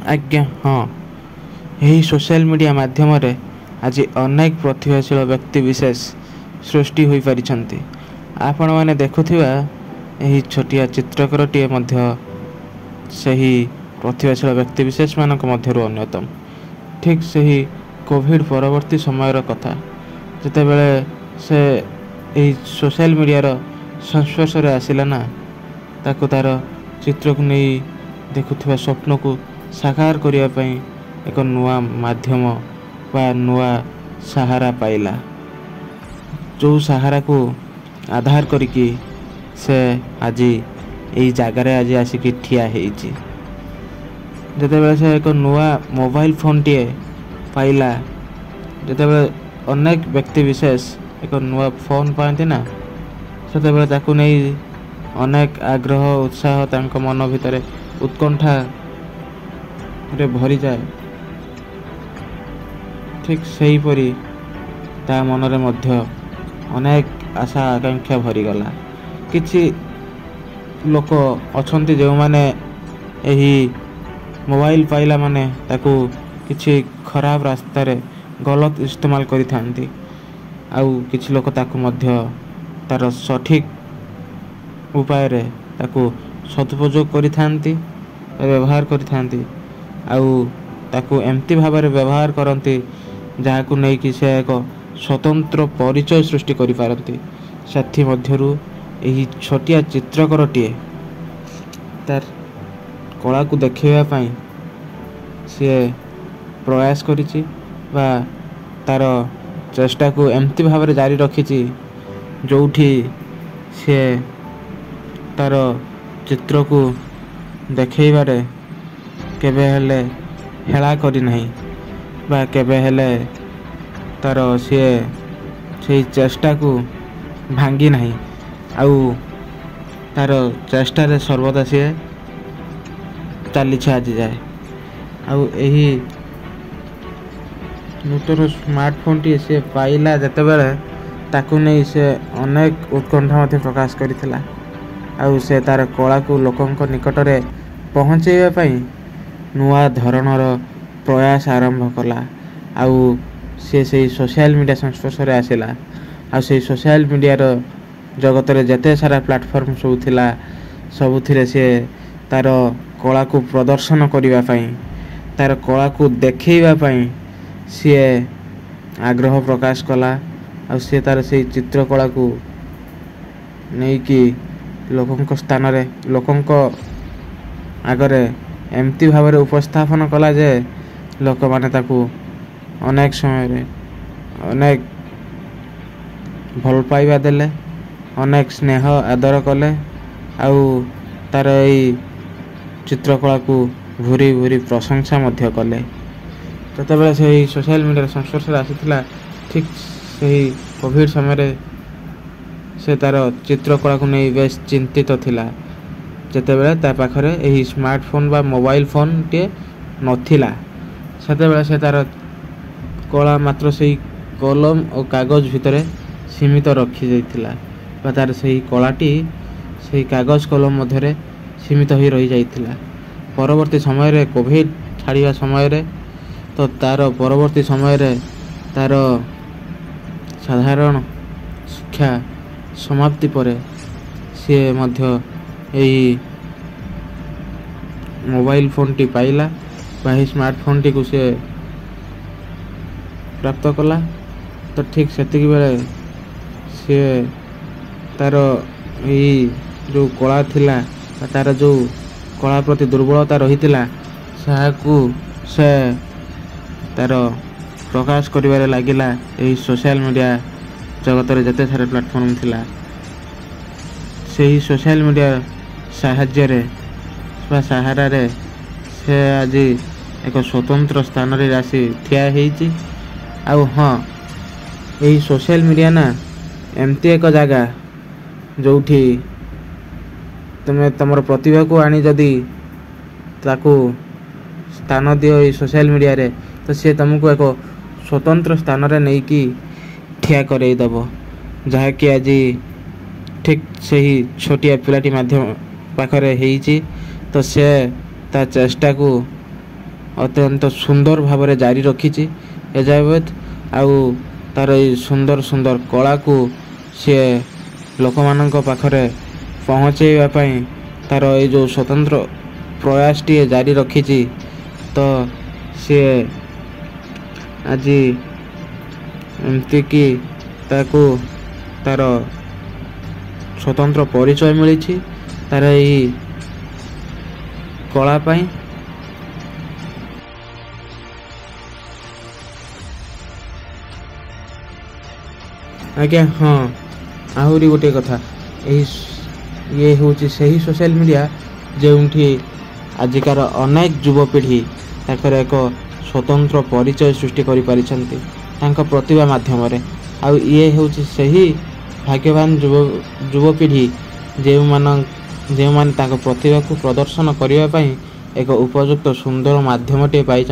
आज्ञा हाँ यही सोशल मीडिया माध्यम आज अनेक प्रतिभाशील व्यक्ति विशेष सृष्टि हो पारिछंती। आपण माने देखुथिबा यही छोटिया चित्रकरटीए मध्य सही प्रतिभाशील व्यक्ति विशेष मानक मध्यरु अन्यतम। ठीक सही कोविड परवर्ती समयर कथा जेतेबेले से यही सोशल मीडिया संस्पर्श रे आसिला ना ताको तार चित्र को नहीं देखुथिबा स्वप्न को साकार करिया पई एक नुआ माध्यम वा नुआ सहारा पाइला। जो सहारा को आधार करिकी से आज यही जगार आज आसिक ठिया होइछि। जेतेबेले से एक नुआ मोबाइल फोन टीए पाइला जेतेबेले अनेक व्यक्ति विशेष एक नुआ फोन पाते ना सेतेबेले ताकू नहीं अनेक आग्रह उत्साह तांको मन भितर उत्कंठा रे भरी जाए। ठीक सही परी ता मनरे मध्य अनेक आशा आकांक्षा भरी गला। किछि लोक अछंती जो माने एही मोबाइल पाइला माने ताकू किछि खराब रास्ता रे गलत इस्तेमाल करि थांती। आउ किछि लोक ताकू मध्य तार सठिक उपाय रे ताकू सदुपयोग करि थांती व्यवहार करि थांती। आउ ताकू एमती भाव में व्यवहार करती जहाँ को नहीं कि से एक स्वतंत्र परिचय सृष्टि करि पारंती। साथी मध्यरु एही छोटिया चित्रकरटीए तार कला को देखिबा पई से प्रयास करिछि बा तार चेष्टा को एमती भाव में जारी रखिछि जोठी से तार चित्र को देखैबारे केबे हेले हेला करी नहीं बा केबे हेले तार से चेष्टा को भांगी नहीं। आउ तार चेष्टा रे सर्वदा सी चली आज जाए। आउ एही नूतन स्मार्टफोन टी से पाइला जेतेबेले ताकू नहीं से अनेक उत्कंठा मध्य प्रकाश करिथिला। आउ से तार कला को लोकंक निकट रे पहुँचेबा पई नुआ धरणर प्रयास आरंभ कला। आउ से सोशल मीडिया संस्पर्श रे आसिला। आ से सोशल मीडिया रो जगत रे जते सारा प्लेटफॉर्म सब थिला सबुथिरे से तार कला को प्रदर्शन करिवा पई तार कला को देखैबा पई से आग्रह प्रकाश कला। आ से तार से चित्रकला को नहीं कि लोकंक स्थान रे लोकंक आगरे एमती भाव में उपस्थापन कला जे लोक माने ताकू अनेक समय रे अनेक भल पाइबा देले अनेक स्नेह आदर कले। आउ तार यही चित्रकला को भूरी भूरी प्रशंसा मध्य कले। जेतेबेले से सोशल मीडिया संस्पर्श आसीथिला ठीक सही कोविड समय से तार चित्रकला को नहीं बेस चिंतित थिला। जेतेबेले ता पाखरे एही स्मार्टफोन बा मोबाइल फोन टे नथिला सेतेबेले से तार कला मात्र सही कलम और कागज भितरे सीमित रखी जाइथिला बा तार सही कलाटी सही कागज कलम मध्यरे सीमित होई रही जाइथिला। परवर्ती समय रे कोविड छाड़िया समय रे तो तार परवर्ती समय रे तार साधारण शिक्षा समाप्ति परे से मध्य यही मोबाइल फोन टी पाइला बा स्मार्टफोन टी को से प्राप्त कला। तो ठीक सेतिक बेले से तार यही जो कला थिला तार जो कला प्रति दुर्बलता रही से तार प्रकाश करिबारे लागिला। यही सोशल मीडिया जगत रे जते सारे प्लेटफॉर्म थिला से ही सोशल मीडिया साहाय्य रे बा सहारा रे से आज एक स्वतंत्र स्थान रे आसी ठिया हेइची। आउ हाँ यही सोशल मीडिया ना एमती एक जगह जोठी तुम तुम प्रतिभा को आनी जदि ताकू स्थान दियो ये सोशल मीडिया रे तो सी तुमको एक स्वतंत्र स्थान रे नहीं कि ठिया करई दबो जहा कि आज ठीक सही छोटिया पिलाटी माध्यम पाखरे हेइची। तो से ता चेष्टा को अत्यंत सुंदर भाव जारी रखी एजावत आउ तार सुंदर सुंदर कला को सी लोक मान पाखरे पहुँचेवाई तार ये जो स्वतंत्र प्रयास टी जारी रखी तो सी आज एमती कि ताको तार स्वतंत्र परिचय मिली तार यही कला पाई। आज्ञा हाँ आहरी गोटे कथा ये हूँ सही सोशल मीडिया जो आजिकार अनेक युवपीढ़ी ताकर एक स्वतंत्र परिचय सृष्टि कर प्रतिभा माध्यम आउ ये हूँ सही भाग्यवान युवपीढ़ी जो मैंने प्रतिभा को प्रदर्शन करने एक उपयुक्त सुंदर मध्यम टे पाई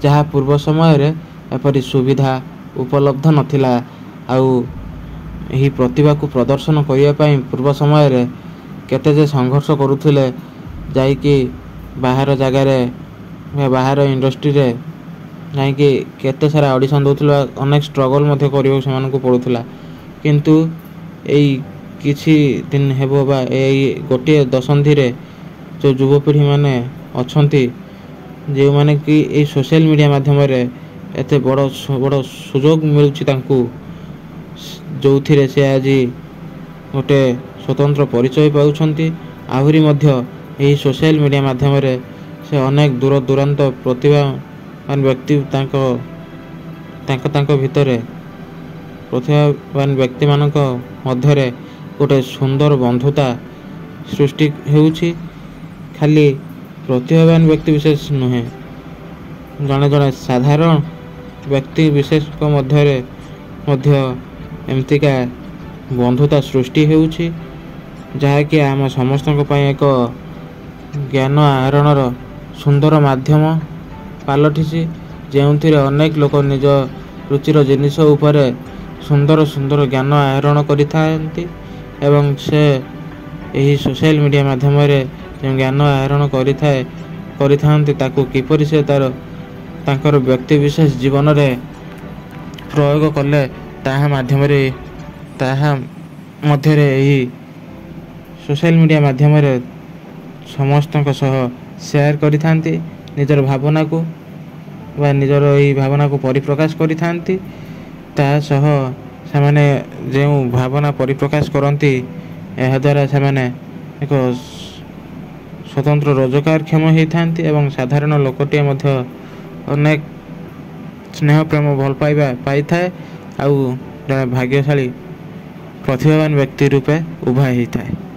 जहाँ पूर्व समय एपरी सुविधा उपलब्ध नथिला आउ यही प्रतिभा को प्रदर्शन करने पूर्व समय केते जे संघर्ष करुथिले जाइकी बाहर जगार बाहर इंडस्ट्री रे जाइकी केते सारा ऑडिशन दउथिला अनेक स्ट्रगल मध्य करियो सेमानकु पडुथिला किंतु एई किछि दिन हेबो बा एई गोटे दशंधि रे जो युवपीढ़ी माने अछंती जे माने कि एई सोशल मीडिया माध्यम रे एते बड़ बड़ सुजोग मिलुछि तांकु जो थी से आज गोटे स्वतंत्र परिचय पाउछंती आहुरी मध्य यही सोशल मीडिया माध्यम रे से अनेक दूर दूरांत प्रतिभावान व्यक्ति तांको भितर प्रतिभावान व्यक्ति मानक मध्य गोटे सुंदर बंधुता सृष्टि हेउछि। खाली प्रतिभावान व्यक्ति विशेष नुहे जड़े जड़े साधारण व्यक्ति विशेष मध्य एमतिका बंधुता सृष्टि हेउछि जहाँकि आम समस्त एक ज्ञान आहरणर सुंदर माध्यम पलटि जो अनेक लोक निज रुचिर जिनिष उपर सुंदर सुंदर ज्ञान आहरण करिथांती एवं से यही सोशल मीडिया माध्यम जो ज्ञान आहरण करिथांती ताकू किपरि से तार व्यक्ति विशेष जीवन रे प्रयोग कले ताहा माध्यम मध्य यही सोशल मीडिया माध्यम समस्त शेयर करिथांती निजर भावना को बा निजर यही भावना को परिप्रकाश करिथांती ता सह सेमाने जो भावना परिप्रकाश करती यह द्वारा सेमाने एक स्वतंत्र रोजगारक्षम होती एवं साधारण लोकटे मध्य अनेक स्नेह प्रेम भल पाइबा पाई थाए आउ जड़े भाग्यशाली प्रतिभावान व्यक्ति रूपे उभा होता है।